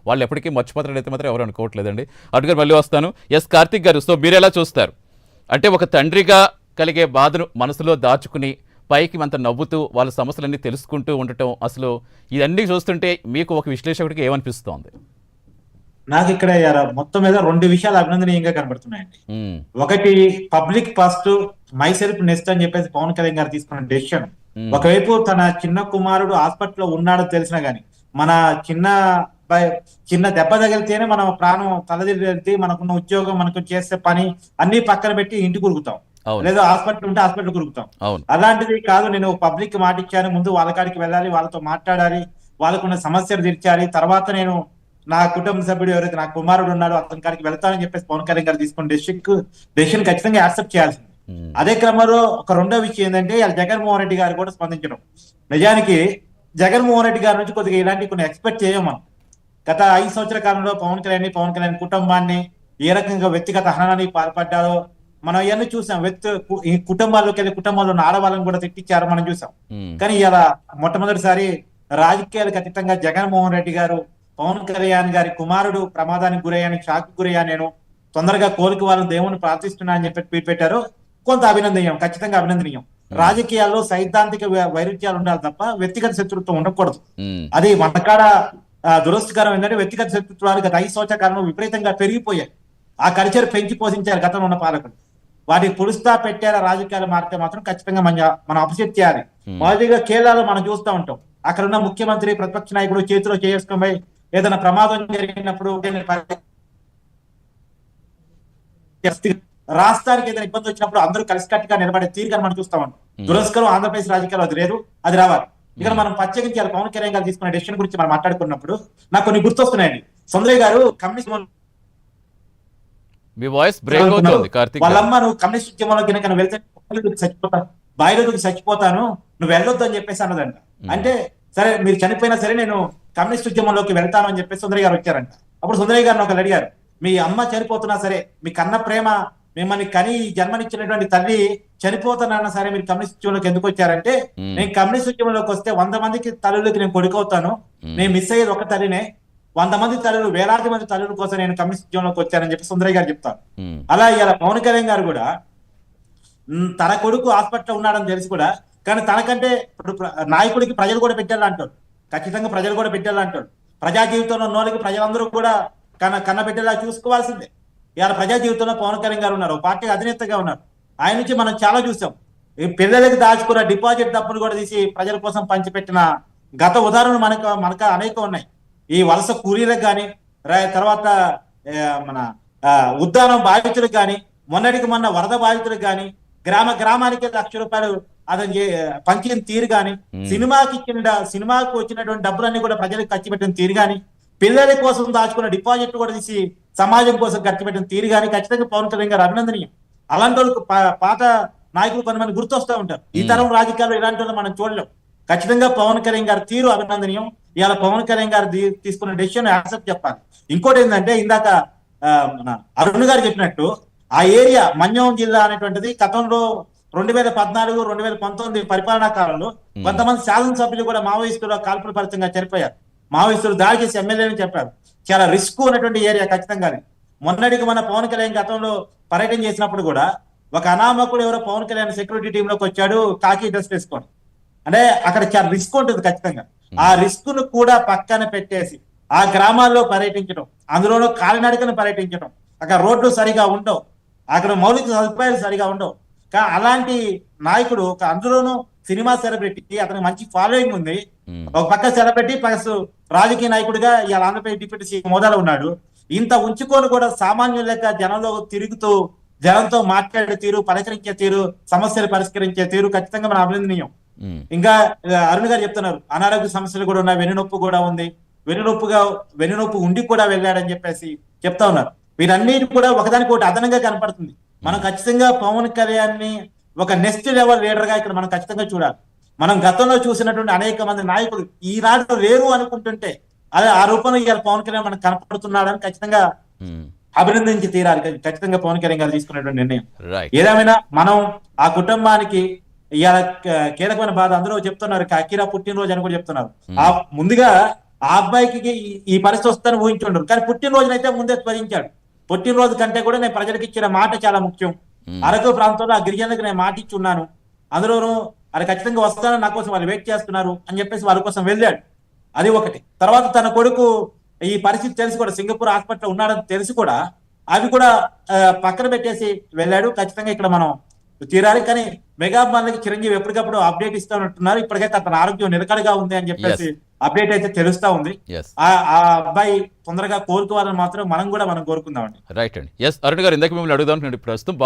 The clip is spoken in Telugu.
వాళ్ళు ఎప్పటికీ మర్చిపోతారైతే మాత్రం ఎవరు అనుకోవట్లేదండి. అటుగారు మళ్ళీ వస్తాను. ఎస్ కార్తిక్ గారు, సో మీరు ఎలా చూస్తారు? అంటే ఒక తండ్రిగా కలిగే బాధను మనసులో దాచుకుని పైకి అంత నవ్వుతూ వాళ్ళ సమస్యలన్నీ తెలుసుకుంటూ ఉండటం, అసలు ఇవన్నీ చూస్తుంటే మీకు ఒక విశ్లేషకుడికి ఏమనిపిస్తోంది? నాకు ఇక్కడ మొత్తం మీద 2 విషయాలు అభినందనీయంగా కనబడుతున్నాయండి. ఒకటి, public first my self next అని చెప్పేసి పవన్ కళ్యాణ్ గారు తీసుకున్న డెసిషన్. ఒకవైపు తన చిన్న కుమారుడు హాస్పిటల్లో ఉన్నాడో తెలిసినా గానీ, మన చిన్న దెబ్బ తగిలితేనే మనం ప్రాణం తలదిల్లి మనకున్న ఉద్యోగం, మనకు చేసే పని అన్ని పక్కన పెట్టి ఇంటికి ఉరుకుతాం, లేదా హాస్పిటల్ ఉంటే హాస్పిటల్ ఉరుకుతాం. అలాంటిది కాదు, నేను పబ్లిక్ మాట ఇచ్చాను, ముందు వాళ్ళ కాడికి వెళ్ళాలి, వాళ్ళతో మాట్లాడాలి, వాళ్ళకున్న సమస్యలు తీర్చాలి, తర్వాత నేను నా కుటుంబ సభ్యుడు ఎవరైతే నా కుమారుడు ఉన్నాడో అతని కాడికి వెళ్తానని చెప్పేసి పవన్ కళ్యాణ్ గారు తీసుకున్న డెసిషన్ ఖచ్చితంగా యాక్సెప్ట్ చేయాల్సింది. అదే క్రమంలో ఒక రెండో విషయం ఏంటంటే, జగన్మోహన్ రెడ్డి గారు కూడా స్పందించడం. నిజానికి జగన్మోహన్ రెడ్డి గారి నుంచి కొద్దిగా ఇలాంటి కొన్ని ఎక్స్పెక్ట్ చేయం మనం. గత 5 సంవత్సరాల కాలంలో పవన్ కళ్యాణ్ కుటుంబాన్ని ఏ రకంగా వ్యక్తిగత హననానికి పాల్పడ్డారో మనం ఇవన్నీ చూసాం. ఈ కుటుంబాల్లోకి వెళ్ళి కుటుంబంలో ఉన్న ఆడవాళ్ళని కూడా తిట్టించారు మనం చూసాం. కానీ ఇలా మొట్టమొదటిసారి రాజకీయాలకు అతీతంగా జగన్మోహన్ రెడ్డి గారు పవన్ కళ్యాణ్ గారి కుమారుడు ప్రమాదానికి గురయ్యాను, షాక్ గురయ్యా, నేను తొందరగా కోలికి వాళ్ళని దేవుని ప్రార్థిస్తున్నా అని చెప్పి ట్వీట్ పెట్టారు. కొంత అభినందనీయం, ఖచ్చితంగా అభినందనీయం. రాజకీయాల్లో సైద్ధాంతిక వైరుధ్యాలు ఉండాలి తప్ప వ్యక్తిగత శత్రుత్వం ఉండకూడదు. అది మనకాడ దురదృష్టకరం ఏంటంటే, వ్యక్తిగత శత్రుత్వాలు గత 5 సంవత్సరాల కాలంలో విపరీతంగా పెరిగిపోయాయి. ఆ కల్చర్ పెంచి పోషించారు గతంలో ఉన్న పాలకులు. వాటికి పురుస్తా పెట్టారా రాజకీయాలు మారితే మాత్రం ఖచ్చితంగా మనం అప్సెట్ చేయాలి. మొదటిగా కేరళలో మనం చూస్తూ ఉంటాం, అక్కడ ఉన్న ముఖ్యమంత్రి ప్రతిపక్ష నాయకుడు చేతిలో చేసుకుని ఏదైనా ప్రమాదం జరిగినప్పుడు రాష్ట్రానికి ఏదైనా ఇబ్బంది వచ్చినప్పుడు అందరూ కలిసికట్టుగా నిలబడే తీరుగా మనం చూస్తా ఉంటాం. దురస్కరం ఆంధ్రప్రదేశ్ రాజకీయాలు అది లేదు, అది రావాలి. ఇక్కడ మనం ప్రత్యేకించాలి. పవన్ కళ్యాణ్ గారు తీసుకున్న డెసిషన్ గురించి మనం మాట్లాడుకున్నప్పుడు నాకు కొన్ని గుర్తొస్తున్నాయండి. సుందరయ్య గారు కమ్యూనిస్ట్ వాళ్ళమ్మ, నువ్వు కమ్యూనిస్ట్ ఉద్యమంలో కనుక వెళ్తే చచ్చిపోతాను, బాయిలోకి చచ్చిపోతాను, నువ్వు వెళ్ళొద్దు అని చెప్పేసి అన్నదంట. అంటే సరే మీరు చనిపోయినా సరే నేను కమ్యూనిస్ట్ ఉద్యమంలోకి వెళ్తాను అని చెప్పేసి సుందరయ్య గారు వచ్చారంట. అప్పుడు సుందరయ్య గారిని ఒకళ్ళు అడిగారు, మీ అమ్మ చనిపోతున్నా సరే, మీ కన్న ప్రేమ మిమ్మల్ని కని జన్మనిచ్చినటువంటి తల్లి చనిపోతానన్నా సరే మీరు కమ్యూనిస్ట్ ఉద్యమంలోకి ఎందుకు వచ్చారంటే, నేను కమ్యూనిస్ట్ ఉద్యమంలోకి వస్తే 100 మందికి తల్లులకి నేను కొడుకవుతాను, నేను మిస్ అయ్యేది ఒక తల్లినే, 100 మంది తల్లులు, వేలాది మంది తల్లుల కోసం నేను కమ్యూనిస్ట్ ఉద్యమంలోకి వచ్చానని చెప్పి సుందరయ్య గారు చెప్తారు. అలా ఇలా పవన్ కళ్యాణ్ గారు కూడా తన కొడుకు హాస్పిటల్లో ఉన్నాడని తెలిసి కూడా, కానీ తనకంటే ఇప్పుడు నాయకుడికి ప్రజలు కూడా పెట్టాలంటాడు, ఖచ్చితంగా ప్రజలు కూడా పెట్టాలంటాడు. ప్రజా జీవితంలో ఉన్నోళ్ళకి ప్రజలందరూ కూడా కన్న పెట్టేలా చూసుకోవాల్సిందే. ఇవాళ ప్రజా జీవితంలో పవన్ కళ్యాణ్ గారు ఉన్నారు, పార్టీ అధినేతగా ఉన్నారు. ఆయన నుంచి మనం చాలా చూసాం. ఈ పిల్లలకి దాచుకున్న డిపాజిట్ డబ్బులు కూడా తీసి ప్రజల కోసం పంచిపెట్టిన గత ఉదాహరణలు మనకు అనేక ఉన్నాయి. ఈ వలస కూలీలకు కానీ, తర్వాత మన ఉద్దానం బాధితులకు కానీ, మొన్నటికి మొన్న వరద బాధితులకు కానీ, గ్రామానికి 1,00,000 రూపాయలు అతను పంచిన తీరు కానీ, సినిమాకు వచ్చినటువంటి డబ్బులన్నీ కూడా ప్రజలకు ఖర్చు పెట్టిన తీరు కానీ, పిల్లల కోసం దాచుకున్న డిపాజిట్ కూడా తీసి సమాజం కోసం ఖర్చు పెట్టిన తీరు కానీ ఖచ్చితంగా పవన్ కళ్యాణ్ గారు అభినందనీయం. అలాంటి వాళ్ళకు పాత నాయకులు కొంతమంది గుర్తొస్తూ ఉంటారు. ఈ తరం రాజకీయాల్లో ఇలాంటి వాళ్ళు మనం చూడలేం. ఖచ్చితంగా పవన్ కళ్యాణ్ గారి తీరు అభినందనీయం. ఇవాళ పవన్ కళ్యాణ్ గారు తీసుకున్న డెసిషన్ యాక్సెప్ట్ చెప్పాలి. ఇంకోటి ఏంటంటే, ఇందాక మన అరుణ్ గారు చెప్పినట్టు ఆ ఏరియా మన్యం జిల్లా అనేటువంటిది గతంలో 2014, 2019 పరిపాలనా కాలంలో కొంతమంది శాసనసభ్యులు కూడా మావోయిస్టుల కాల్పుల ఫలితంగా చనిపోయారు. మావోయిస్టులు దాడి చేసి ఎమ్మెల్యేని చెప్పారు. చాలా రిస్క్ ఉన్నటువంటి ఏరియా ఖచ్చితంగా. మొన్నటికి మన పవన్ కళ్యాణ్ గతంలో పర్యటన చేసినప్పుడు కూడా ఒక అనామకుడు ఎవరో పవన్ కళ్యాణ్ సెక్యూరిటీ టీంలోకి వచ్చాడు, కాకి డ్రెస్ వేసుకొని. అంటే అక్కడ చాలా రిస్క్ ఉంటుంది ఖచ్చితంగా. ఆ రిస్క్ ను కూడా పక్కన పెట్టేసి ఆ గ్రామాల్లో పర్యటించడం, అందులోనూ కాలినడకను పర్యటించడం, అక్కడ రోడ్లు సరిగా ఉండవు, అక్కడ మౌలిక సదుపాయాలు సరిగా ఉండవు. అలాంటి నాయకుడు, అందులోనూ సినిమా సెలబ్రిటీ, అతనికి మంచి ఫాలోయింగ్ ఉంది, ఒక పక్క సెలబ్రిటీ ప్లస్ రాజకీయ నాయకుడిగా ఇవాళ ఆంధ్రప్రదేశ్ డిప్యూటీ సీఎం హోదాలో ఉన్నాడు. ఇంత ఉంచుకొని కూడా సామాన్యుల లెక్క జనంలో తిరుగుతూ జనంతో మాట్లాడే తీరు, పలకరించే తీరు, సమస్యలు పరిష్కరించే తీరు ఖచ్చితంగా మన అభినందనీయం. ఇంకా అరుణ్ గారు చెప్తున్నారు, అనారోగ్య సమస్యలు కూడా ఉన్నాయి, వెన్నునొప్పి కూడా ఉంది, వెన్నునొప్పి ఉండి కూడా వెళ్ళాడని చెప్పేసి చెప్తా ఉన్నారు. వీరన్నిటి కూడా ఒకదానికి ఒకటి అదనంగా కనపడుతుంది. మనం ఖచ్చితంగా పవన్ కళ్యాణ్ ని ఒక నెక్స్ట్ లెవెల్ లీడర్ గా ఇక్కడ మనం ఖచ్చితంగా చూడాలి. మనం గతంలో చూసినటువంటి అనేక మంది నాయకులు ఈనాడు లేరు అనుకుంటుంటే అదే ఆ రూపంలో ఇవాళ పవన్ కళ్యాణ్ మనకు కనపడుతున్నాడని ఖచ్చితంగా అభినందించి తీరాలి. ఖచ్చితంగా పవన్ కళ్యాణ్ గారు తీసుకున్నటువంటి నిర్ణయం. ఏదేమైనా మనం ఆ కుటుంబానికి ఇవాళ కీలకమైన బాధ, అందరూ చెప్తున్నారు అఖీరా పుట్టినరోజు అని కూడా చెప్తున్నారు. ఆ ముందుగా ఆ అబ్బాయికి ఈ పరిస్థితి వస్తుందని ఊహించుండరు. కానీ పుట్టినరోజునైతే ముందే స్మరించాడు. పుట్టినరోజు కంటే కూడా నేను ప్రజలకు ఇచ్చిన మాట చాలా ముఖ్యం. అరకు ప్రాంతంలో ఆ గిరిజనులకు నేను మాట ఇచ్చి ఉన్నాను, అందులోనూ అది ఖచ్చితంగా వస్తానని నా కోసం వాళ్ళు వెయిట్ చేస్తున్నారు అని చెప్పేసి వాళ్ళ కోసం వెళ్ళాడు. అది ఒకటి. తర్వాత తన కొడుకు ఈ పరిస్థితి తెలిసి కూడా సింగపూర్ హాస్పిటల్ ఉన్నాడని తెలిసి కూడా అవి కూడా పక్కన పెట్టేసి వెళ్ళాడు. ఖచ్చితంగా ఇక్కడ మనం తీరాలి. కానీ మెగా అభిమానులకి చిరంజీవి ఎప్పటికప్పుడు అప్డేట్ ఇస్తా ఉంటున్నారు. ఇప్పటికైతే అతని ఆరోగ్యం నిలకడగా ఉంది అని చెప్పేసి అప్డేట్ అయితే తెలుస్తా ఉంది. Yes. ఆ అబ్బాయి తొందరగా కోలుకోవాలని మాత్రం మనం కోరుకుందామండి. రైట్ అండి. ఎస్ అరుణ్ గారు, ఇందాక మిమ్మల్ని అడుగుదాం ప్రస్తుతం బాబు